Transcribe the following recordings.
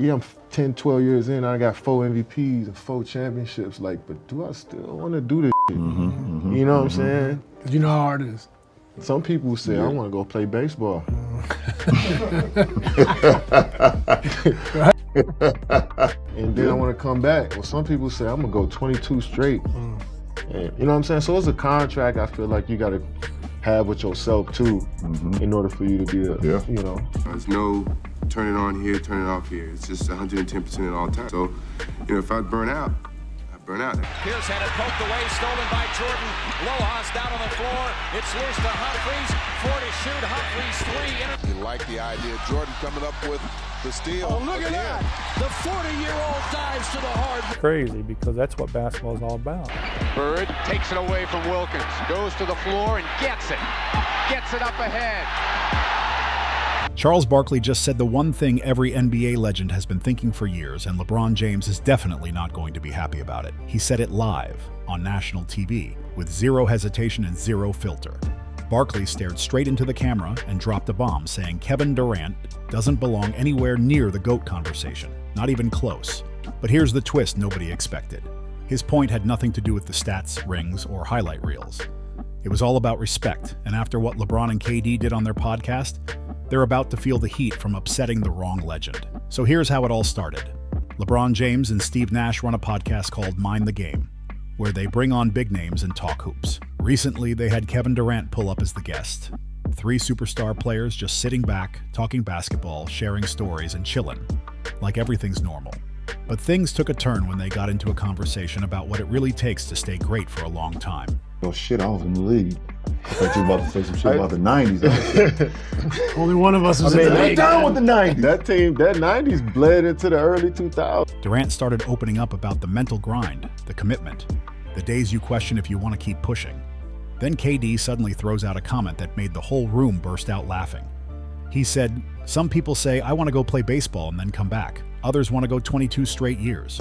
yeah, I'm 10, 12 years in, I got 4 MVPs and 4 championships. Like, but do I still want to do this shit? You know what I'm saying? You know how hard it is. Some people say, I want to go play baseball. And then I want to come back. Well, some people say, I'm going to go 22 straight. And, you know what I'm saying? So it's a contract I feel like you got to have with yourself, too, in order for you to be you know. There's no turn it on here, turn it off here. It's just 110% at all times. So, you know, if I burn out, I burn out. Pierce had it poked away, stolen by Jordan. Lojas down on the floor. It's loose to Humphries. 4 to shoot. Humphries 3. You like the idea. Jordan coming up with the steal. Oh, look at that. The 40-year-old dives to the hard. Crazy, because that's what basketball is all about. Bird takes it away from Wilkins. Goes to the floor and gets it. Gets it up ahead. Charles Barkley just said the one thing every NBA legend has been thinking for years, and LeBron James is definitely not going to be happy about it. He said it live on national TV with zero hesitation and zero filter. Barkley stared straight into the camera and dropped a bomb, saying Kevin Durant doesn't belong anywhere near the GOAT conversation, not even close. But here's the twist nobody expected. His point had nothing to do with the stats, rings, or highlight reels. It was all about respect, and after what LeBron and KD did on their podcast, they're about to feel the heat from upsetting the wrong legend. So here's how it all started. LeBron James and Steve Nash run a podcast called Mind the Game, where they bring on big names and talk hoops. Recently, they had Kevin Durant pull up as the guest. 3 superstar players just sitting back, talking basketball, sharing stories, and chilling, like everything's normal. But things took a turn when they got into a conversation about what it really takes to stay great for a long time. Oh shit, I was in the league. I thought you were about to say some shit about the 90s. Only one of us was in the I'm league. down with the 90s. That team, that 90s bled into the early 2000s. Durant started opening up about the mental grind, the commitment, the days you question if you want to keep pushing. Then KD suddenly throws out a comment that made the whole room burst out laughing. He said, "Some people say I want to go play baseball and then come back. Others want to go 22 straight years."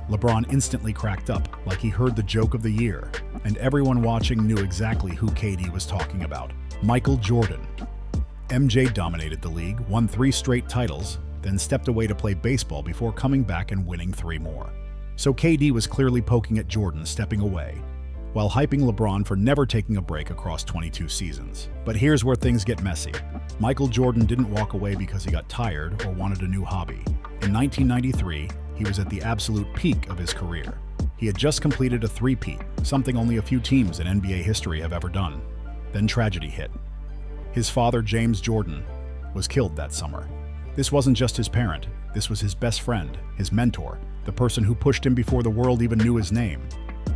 LeBron instantly cracked up, like he heard the joke of the year, and everyone watching knew exactly who KD was talking about. Michael Jordan. MJ dominated the league, won 3 straight titles, then stepped away to play baseball before coming back and winning 3 more. So KD was clearly poking at Jordan stepping away, while hyping LeBron for never taking a break across 22 seasons. But here's where things get messy. Michael Jordan didn't walk away because he got tired or wanted a new hobby. In 1993, he was at the absolute peak of his career. He had just completed a 3-peat, something only a few teams in NBA history have ever done. Then tragedy hit. His father, James Jordan, was killed that summer. This wasn't just his parent, this was his best friend, his mentor, the person who pushed him before the world even knew his name.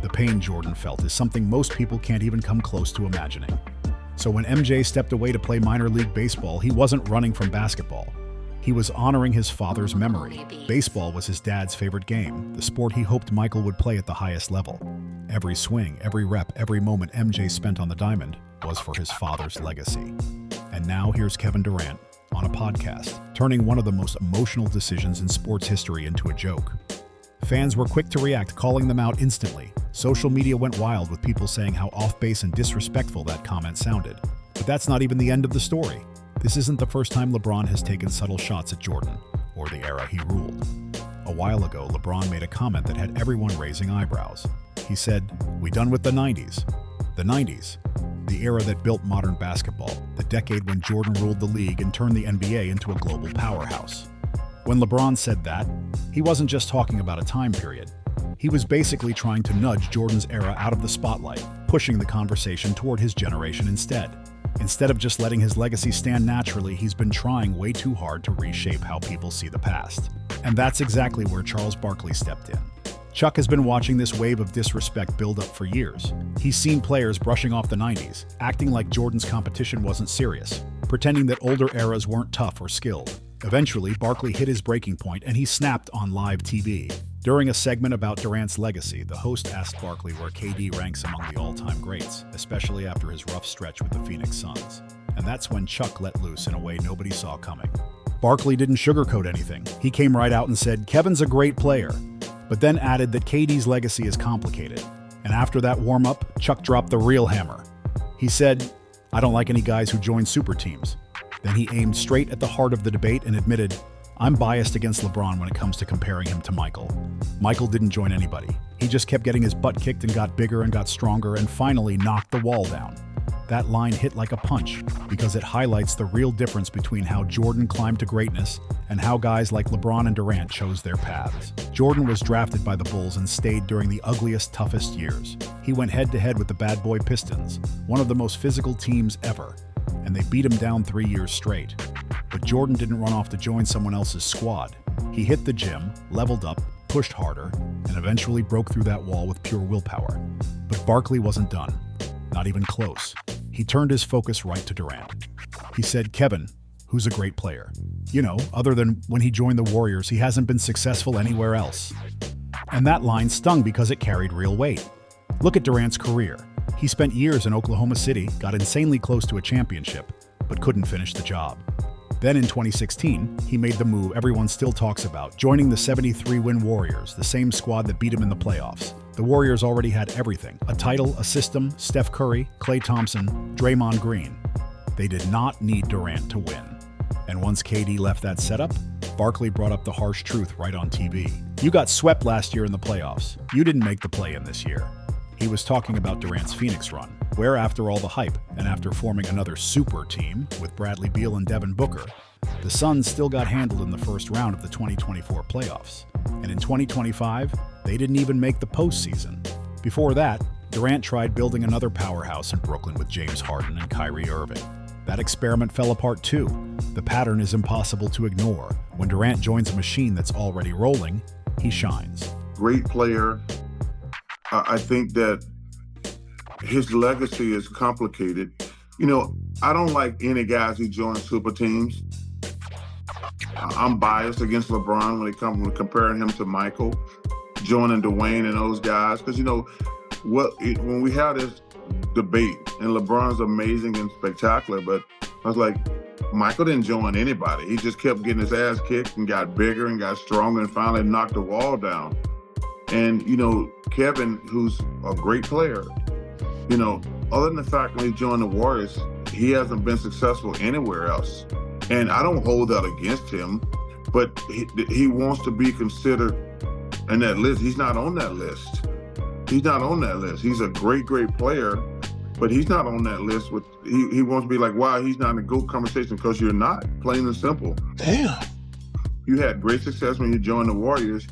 The pain Jordan felt is something most people can't even come close to imagining. So when MJ stepped away to play minor league baseball, he wasn't running from basketball. He was honoring his father's memory. Baseball was his dad's favorite game, the sport he hoped Michael would play at the highest level. Every swing, every rep, every moment MJ spent on the diamond was for his father's legacy. And now here's Kevin Durant on a podcast, turning one of the most emotional decisions in sports history into a joke. Fans were quick to react, calling them out instantly. Social media went wild with people saying how off-base and disrespectful that comment sounded. But that's not even the end of the story. This isn't the first time LeBron has taken subtle shots at Jordan, or the era he ruled. A while ago, LeBron made a comment that had everyone raising eyebrows. He said, "We done with the 90s." The 90s, the era that built modern basketball, the decade when Jordan ruled the league and turned the NBA into a global powerhouse. When LeBron said that, he wasn't just talking about a time period. He was basically trying to nudge Jordan's era out of the spotlight, pushing the conversation toward his generation instead. Instead of just letting his legacy stand naturally, he's been trying way too hard to reshape how people see the past. And that's exactly where Charles Barkley stepped in. Chuck has been watching this wave of disrespect build up for years. He's seen players brushing off the 90s, acting like Jordan's competition wasn't serious, pretending that older eras weren't tough or skilled. Eventually, Barkley hit his breaking point and he snapped on live TV. During a segment about Durant's legacy, the host asked Barkley where KD ranks among the all-time greats, especially after his rough stretch with the Phoenix Suns. And that's when Chuck let loose in a way nobody saw coming. Barkley didn't sugarcoat anything. He came right out and said, "Kevin's a great player," but then added that KD's legacy is complicated. And after that warm-up, Chuck dropped the real hammer. He said, "I don't like any guys who join super teams." Then he aimed straight at the heart of the debate and admitted, I'm biased against LeBron when it comes to comparing him to Michael. Michael didn't join anybody. He just kept getting his butt kicked and got bigger and got stronger and finally knocked the wall down. That line hit like a punch because it highlights the real difference between how Jordan climbed to greatness and how guys like LeBron and Durant chose their paths. Jordan was drafted by the Bulls and stayed during the ugliest, toughest years. He went head-to-head with the bad boy Pistons, one of the most physical teams ever, and they beat him down 3 years straight. But Jordan didn't run off to join someone else's squad. He hit the gym, leveled up, pushed harder, and eventually broke through that wall with pure willpower. But Barkley wasn't done. Not even close. He turned his focus right to Durant. He said, "Kevin, who's a great player. You know, other than when he joined the Warriors, he hasn't been successful anywhere else." And that line stung because it carried real weight. Look at Durant's career. He spent years in Oklahoma City, got insanely close to a championship, but couldn't finish the job. Then in 2016, he made the move everyone still talks about, joining the 73-win Warriors, the same squad that beat him in the playoffs. The Warriors already had everything: a title, a system, Steph Curry, Klay Thompson, Draymond Green. They did not need Durant to win. And once KD left that setup, Barkley brought up the harsh truth right on TV. "You got swept last year in the playoffs. You didn't make the play-in this year." He was talking about Durant's Phoenix run, where after all the hype, and after forming another super team with Bradley Beal and Devin Booker, the Suns still got handled in the first round of the 2024 playoffs. And in 2025, they didn't even make the postseason. Before that, Durant tried building another powerhouse in Brooklyn with James Harden and Kyrie Irving. That experiment fell apart too. The pattern is impossible to ignore. When Durant joins a machine that's already rolling, he shines. Great player. I think that his legacy is complicated. You know, I don't like any guys who join super teams. I'm biased against LeBron when it comes to comparing him to Michael, joining Dwayne and those guys. Because, you know, when we have this debate, and LeBron's amazing and spectacular, but I was like, Michael didn't join anybody. He just kept getting his ass kicked and got bigger and got stronger and finally knocked the wall down. And, you know, Kevin, who's a great player, you know, other than the fact when he joined the Warriors, he hasn't been successful anywhere else. And I don't hold that against him, but he wants to be considered in that list. He's not on that list. He's not on that list. He's a great, great player, but he's not on that list. He wants to be like, wow, he's not in a GOAT conversation, because you're not, plain and simple. Damn. You had great success when you joined the Warriors,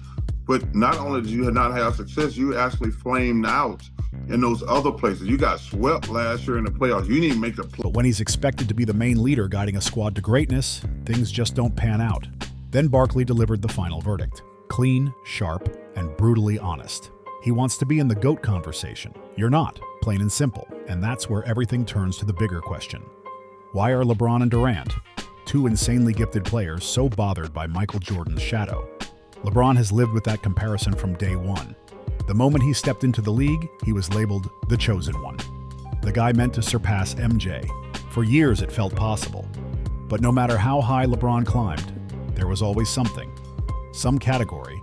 but not only did you not have success, you actually flamed out in those other places. You got swept last year in the playoffs. You didn't even make the play. But when he's expected to be the main leader guiding a squad to greatness, things just don't pan out. Then Barkley delivered the final verdict. Clean, sharp, and brutally honest. He wants to be in the GOAT conversation. You're not, plain and simple. And that's where everything turns to the bigger question. Why are LeBron and Durant, two insanely gifted players, so bothered by Michael Jordan's shadow? LeBron has lived with that comparison from day one. The moment he stepped into the league, he was labeled the chosen one. The guy meant to surpass MJ. For years it felt possible. But no matter how high LeBron climbed, there was always something, some category,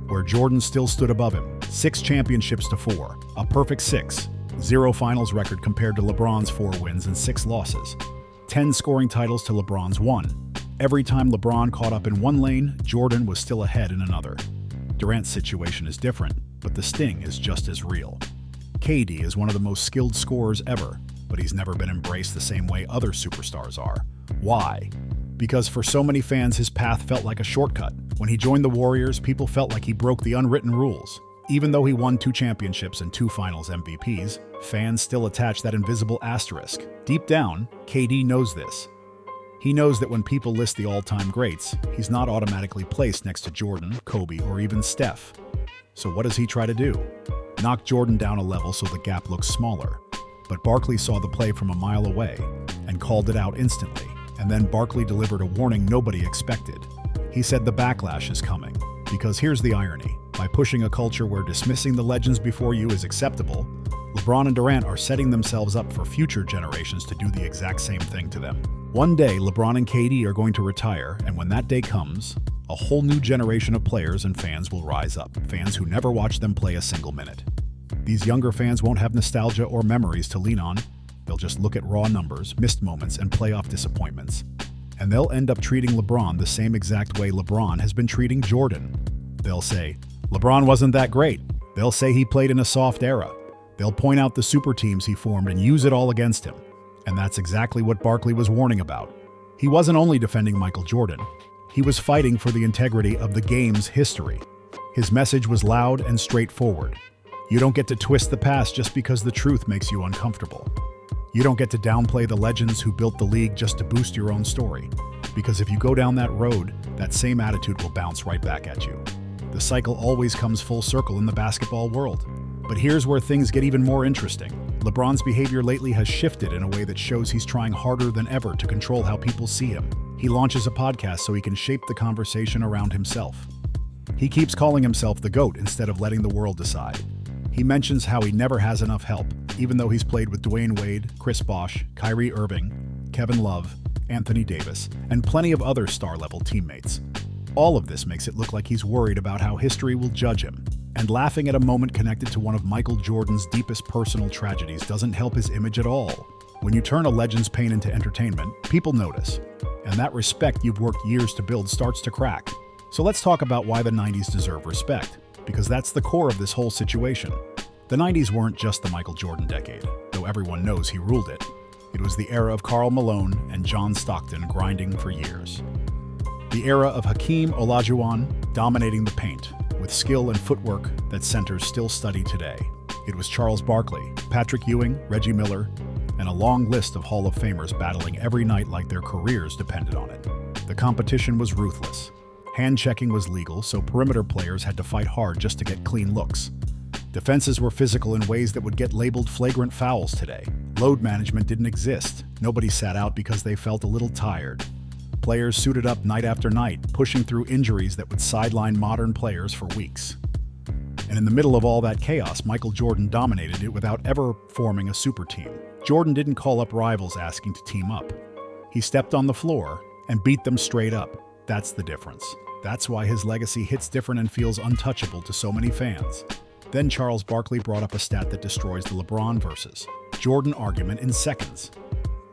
where Jordan still stood above him. 6 championships to 4, a perfect 6, 0 finals record compared to LeBron's 4 wins and 6 losses, 10 scoring titles to LeBron's 1. Every time LeBron caught up in one lane, Jordan was still ahead in another. Durant's situation is different, but the sting is just as real. KD is one of the most skilled scorers ever, but he's never been embraced the same way other superstars are. Why? Because for so many fans, his path felt like a shortcut. When he joined the Warriors, people felt like he broke the unwritten rules. Even though he won 2 championships and 2 finals MVPs, fans still attach that invisible asterisk. Deep down, KD knows this. He knows that when people list the all-time greats, he's not automatically placed next to Jordan, Kobe, or even Steph. So what does he try to do? Knock Jordan down a level so the gap looks smaller. But Barkley saw the play from a mile away and called it out instantly. And then Barkley delivered a warning nobody expected. He said the backlash is coming. Because here's the irony. By pushing a culture where dismissing the legends before you is acceptable, LeBron and Durant are setting themselves up for future generations to do the exact same thing to them. One day, LeBron and KD are going to retire, and when that day comes, a whole new generation of players and fans will rise up, fans who never watched them play a single minute. These younger fans won't have nostalgia or memories to lean on. They'll just look at raw numbers, missed moments, and playoff disappointments. And they'll end up treating LeBron the same exact way LeBron has been treating Jordan. They'll say, LeBron wasn't that great. They'll say he played in a soft era. They'll point out the super teams he formed and use it all against him. And that's exactly what Barkley was warning about. He wasn't only defending Michael Jordan, he was fighting for the integrity of the game's history. His message was loud and straightforward. You don't get to twist the past just because the truth makes you uncomfortable. You don't get to downplay the legends who built the league just to boost your own story. Because if you go down that road, that same attitude will bounce right back at you. The cycle always comes full circle in the basketball world. But here's where things get even more interesting. LeBron's behavior lately has shifted in a way that shows he's trying harder than ever to control how people see him. He launches a podcast so he can shape the conversation around himself. He keeps calling himself the GOAT instead of letting the world decide. He mentions how he never has enough help, even though he's played with Dwayne Wade, Chris Bosh, Kyrie Irving, Kevin Love, Anthony Davis, and plenty of other star-level teammates. All of this makes it look like he's worried about how history will judge him. And laughing at a moment connected to one of Michael Jordan's deepest personal tragedies doesn't help his image at all. When you turn a legend's pain into entertainment, people notice. And that respect you've worked years to build starts to crack. So let's talk about why the 90s deserve respect, because that's the core of this whole situation. The 90s weren't just the Michael Jordan decade, though everyone knows he ruled it. It was the era of Karl Malone and John Stockton grinding for years. The era of Hakeem Olajuwon dominating the paint, with skill and footwork that centers still study today. It was Charles Barkley, Patrick Ewing, Reggie Miller, and a long list of Hall of Famers battling every night like their careers depended on it. The competition was ruthless. Hand-checking was legal, so perimeter players had to fight hard just to get clean looks. Defenses were physical in ways that would get labeled flagrant fouls today. Load management didn't exist. Nobody sat out because they felt a little tired. Players suited up night after night, pushing through injuries that would sideline modern players for weeks. And in the middle of all that chaos, Michael Jordan dominated it without ever forming a super team. Jordan didn't call up rivals asking to team up. He stepped on the floor and beat them straight up. That's the difference. That's why his legacy hits different and feels untouchable to so many fans. Then Charles Barkley brought up a stat that destroys the LeBron versus Jordan argument in seconds.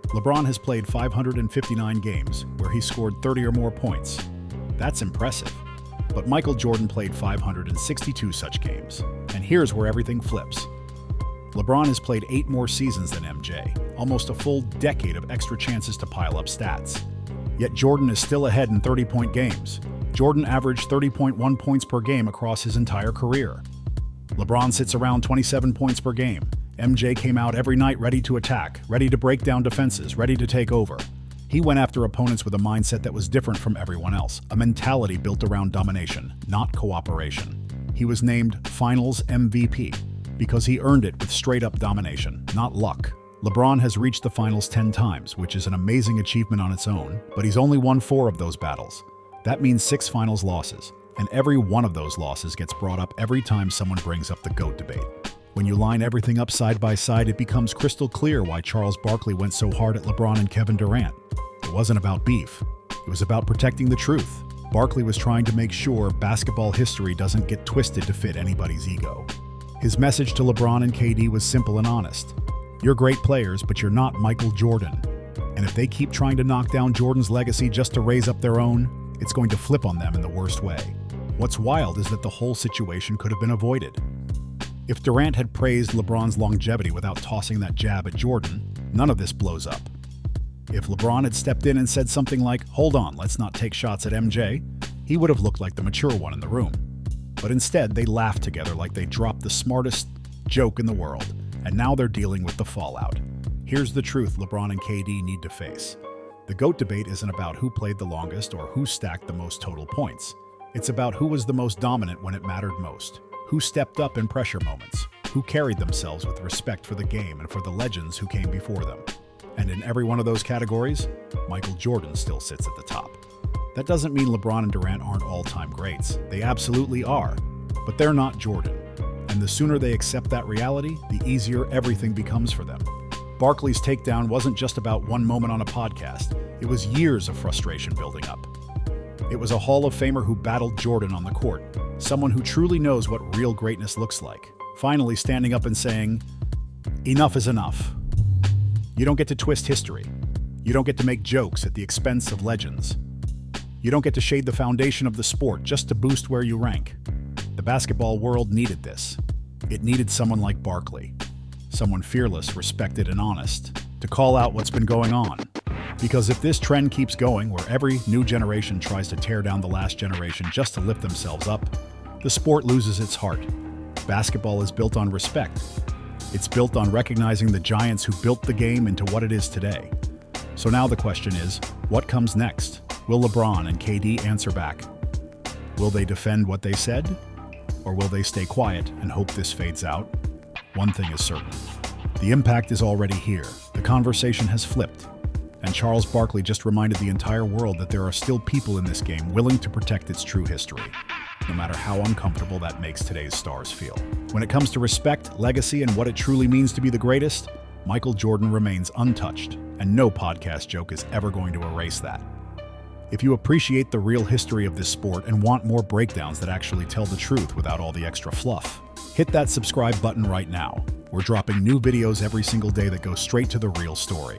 LeBron has played 559 games where he scored 30 or more points. That's impressive. But Michael Jordan played 562 such games. And here's where everything flips. LeBron has played 8 more seasons than MJ, almost a full decade of extra chances to pile up stats. Yet Jordan is still ahead in 30-point games. Jordan averaged 30.1 points per game across his entire career. LeBron sits around 27 points per game. MJ came out every night ready to attack, ready to break down defenses, ready to take over. He went after opponents with a mindset that was different from everyone else, a mentality built around domination, not cooperation. He was named Finals MVP because he earned it with straight-up domination, not luck. LeBron has reached the finals 10 times, which is an amazing achievement on its own, but he's only won 4 of those battles. That means 6 finals losses, and every one of those losses gets brought up every time someone brings up the GOAT debate. When you line everything up side by side, it becomes crystal clear why Charles Barkley went so hard at LeBron and Kevin Durant. It wasn't about beef. It was about protecting the truth. Barkley was trying to make sure basketball history doesn't get twisted to fit anybody's ego. His message to LeBron and KD was simple and honest. You're great players, but you're not Michael Jordan. And if they keep trying to knock down Jordan's legacy just to raise up their own, it's going to flip on them in the worst way. What's wild is that the whole situation could have been avoided. If Durant had praised LeBron's longevity without tossing that jab at Jordan, none of this blows up. If LeBron had stepped in and said something like, "Hold on, let's not take shots at MJ," he would have looked like the mature one in the room. But instead, they laughed together like they dropped the smartest joke in the world, and now they're dealing with the fallout. Here's the truth LeBron and KD need to face. The GOAT debate isn't about who played the longest or who stacked the most total points. It's about who was the most dominant when it mattered most. Who stepped up in pressure moments, who carried themselves with respect for the game and for the legends who came before them. And in every one of those categories, Michael Jordan still sits at the top. That doesn't mean LeBron and Durant aren't all-time greats. They absolutely are, but they're not Jordan. And the sooner they accept that reality, the easier everything becomes for them. Barkley's takedown wasn't just about one moment on a podcast. It was years of frustration building up. It was a Hall of Famer who battled Jordan on the court, someone who truly knows what real greatness looks like, finally standing up and saying, "Enough is enough. You don't get to twist history. You don't get to make jokes at the expense of legends. You don't get to shade the foundation of the sport just to boost where you rank. The basketball world needed this. It needed someone like Barkley, someone fearless, respected, and honest, to call out what's been going on. Because if this trend keeps going, where every new generation tries to tear down the last generation just to lift themselves up, the sport loses its heart. Basketball is built on respect. It's built on recognizing the giants who built the game into what it is today. So now the question is, what comes next? Will LeBron and KD answer back? Will they defend what they said? Or will they stay quiet and hope this fades out? One thing is certain. The impact is already here. The conversation has flipped. And Charles Barkley just reminded the entire world that there are still people in this game willing to protect its true history, no matter how uncomfortable that makes today's stars feel. When it comes to respect, legacy, and what it truly means to be the greatest, Michael Jordan remains untouched, and no podcast joke is ever going to erase that. If you appreciate the real history of this sport and want more breakdowns that actually tell the truth without all the extra fluff, hit that subscribe button right now. We're dropping new videos every single day that go straight to the real story.